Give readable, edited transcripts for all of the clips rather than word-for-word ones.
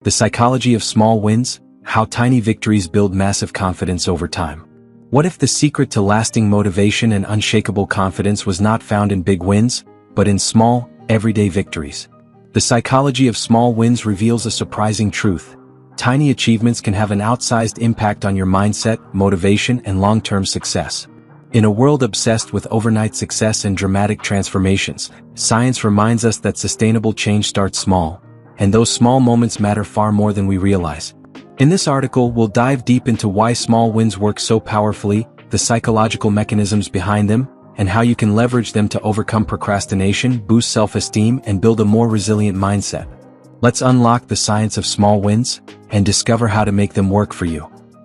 The psychology of small wins, how tiny victories build massive confidence over time. What if the secret to lasting motivation and unshakable confidence was not found in big wins, but in small, everyday victories? The psychology of small wins reveals a surprising truth. Tiny achievements can have an outsized impact on your mindset, motivation, and long-term success. In a world obsessed with overnight success and dramatic transformations, science reminds us that sustainable change starts small, and those small moments matter far more than we realize. In this article, we'll dive deep into why small wins work so powerfully, the psychological mechanisms behind them, and how you can leverage them to overcome procrastination, boost self-esteem, and build a more resilient mindset. Let's unlock the science of small wins and discover how to make them work for you.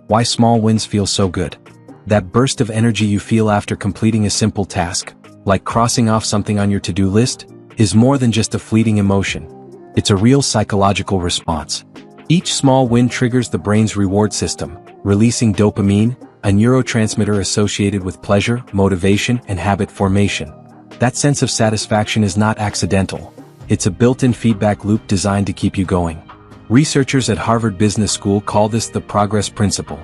Why small wins feel so good. That burst of energy you feel after completing a simple task, like crossing off something on your to-do list, is more than just a fleeting emotion. It's a real psychological response. Each small win triggers the brain's reward system, releasing dopamine, a neurotransmitter associated with pleasure, motivation, and habit formation. That sense of satisfaction is not accidental. It's a built-in feedback loop designed to keep you going. Researchers at Harvard Business School call this the progress principle.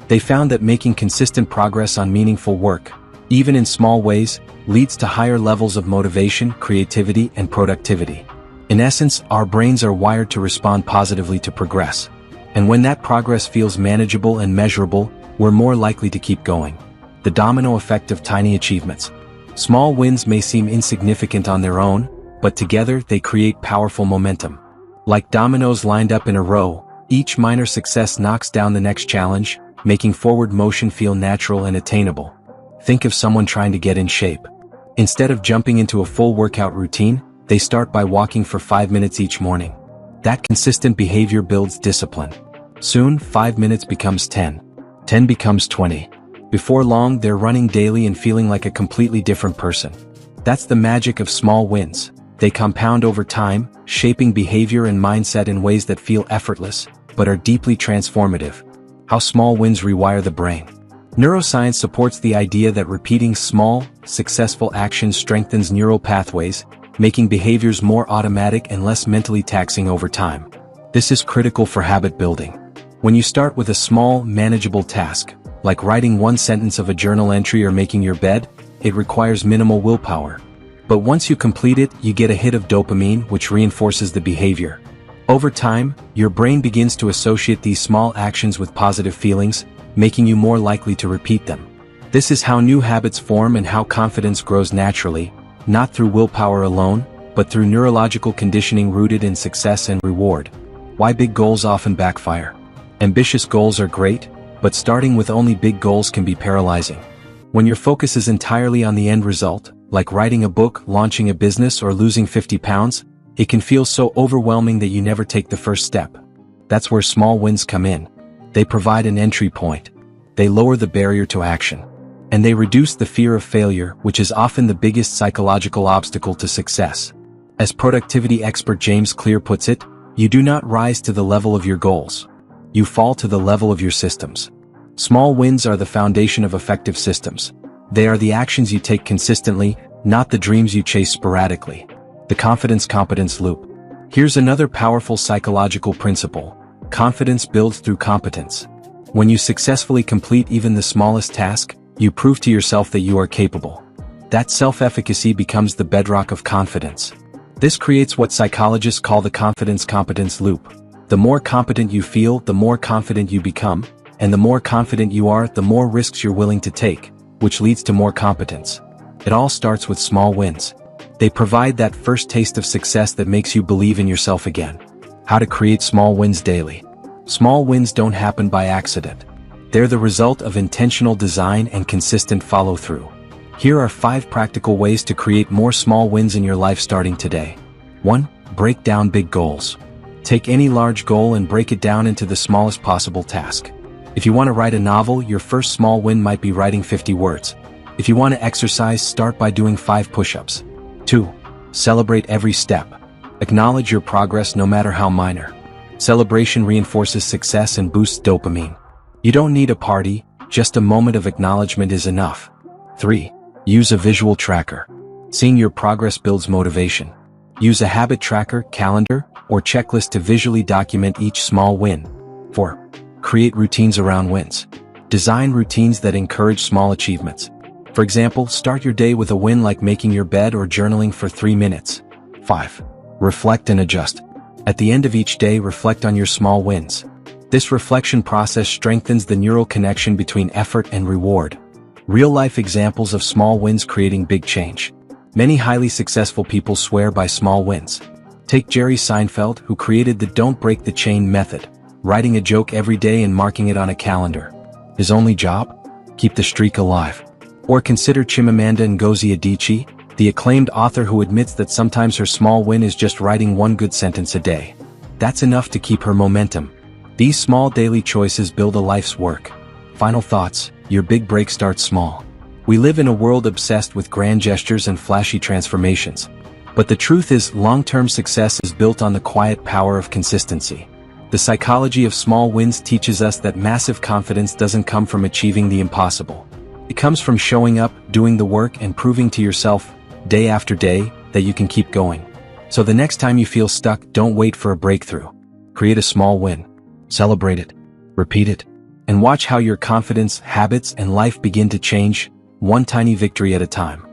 They found that making consistent progress on meaningful work, even in small ways, leads to higher levels of motivation, creativity, and productivity. In essence, our brains are wired to respond positively to progress. And when that progress feels manageable and measurable, we're more likely to keep going. The domino effect of tiny achievements. Small wins may seem insignificant on their own, but together they create powerful momentum. Like dominoes lined up in a row, each minor success knocks down the next challenge, making forward motion feel natural and attainable. Think of someone trying to get in shape. Instead of jumping into a full workout routine, they start by walking for 5 minutes each morning. That consistent behavior builds discipline. Soon, 5 minutes becomes 10. 10 becomes 20. Before long, they're running daily and feeling like a completely different person. That's the magic of small wins. They compound over time, shaping behavior and mindset in ways that feel effortless, but are deeply transformative. How small wins rewire the brain. Neuroscience supports the idea that repeating small, successful actions strengthens neural pathways, making behaviors more automatic and less mentally taxing over time. This is critical for habit building. When you start with a small, manageable task, like writing one sentence of a journal entry or making your bed, it requires minimal willpower. But once you complete it, you get a hit of dopamine, which reinforces the behavior. Over time, your brain begins to associate these small actions with positive feelings, making you more likely to repeat them. This is how new habits form and how confidence grows naturally, not through willpower alone, but through neurological conditioning rooted in success and reward. Why big goals often backfire. Ambitious goals are great, but starting with only big goals can be paralyzing. When your focus is entirely on the end result, like writing a book, launching a business, or losing 50 pounds, it can feel so overwhelming that you never take the first step. That's where small wins come in. They provide an entry point. They lower the barrier to action. And they reduce the fear of failure, which is often the biggest psychological obstacle to success. As productivity expert James Clear puts it, you do not rise to the level of your goals. You fall to the level of your systems. Small wins are the foundation of effective systems. They are the actions you take consistently, not the dreams you chase sporadically. The confidence-competence loop. Here's another powerful psychological principle. Confidence builds through competence. When you successfully complete even the smallest task, you prove to yourself that you are capable. That self-efficacy becomes the bedrock of confidence. This creates what psychologists call the confidence-competence loop. The more competent you feel, the more confident you become, and the more confident you are, the more risks you're willing to take, which leads to more competence. It all starts with small wins. They provide that first taste of success that makes you believe in yourself again. How to create small wins daily. Small wins don't happen by accident. They're the result of intentional design and consistent follow-through. Here are 5 practical ways to create more small wins in your life starting today. 1. Break down big goals. Take any large goal and break it down into the smallest possible task. If you want to write a novel, your first small win might be writing 50 words. If you want to exercise, start by doing 5 push-ups. 2. Celebrate every step. Acknowledge your progress no matter how minor. Celebration reinforces success and boosts dopamine. You don't need a party, just a moment of acknowledgement is enough. 3. Use a visual tracker. Seeing your progress builds motivation. Use a habit tracker, calendar, or checklist to visually document each small win. 4. Create routines around wins. Design routines that encourage small achievements. For example, start your day with a win like making your bed or journaling for 3 minutes. 5. Reflect and adjust. At the end of each day, reflect on your small wins. This reflection process strengthens the neural connection between effort and reward. Real-life examples of small wins creating big change. Many highly successful people swear by small wins. Take Jerry Seinfeld, who created the "don't break the chain" method, writing a joke every day and marking it on a calendar. His only job? Keep the streak alive. Or consider Chimamanda Ngozi Adichie, the acclaimed author who admits that sometimes her small win is just writing one good sentence a day. That's enough to keep her momentum. These small daily choices build a life's work. Final thoughts: your big break starts small. We live in a world obsessed with grand gestures and flashy transformations. But the truth is, long-term success is built on the quiet power of consistency. The psychology of small wins teaches us that massive confidence doesn't come from achieving the impossible. It comes from showing up, doing the work, and proving to yourself, day after day, that you can keep going. So the next time you feel stuck, don't wait for a breakthrough. Create a small win. Celebrate it. Repeat it. And watch how your confidence, habits, and life begin to change, one tiny victory at a time.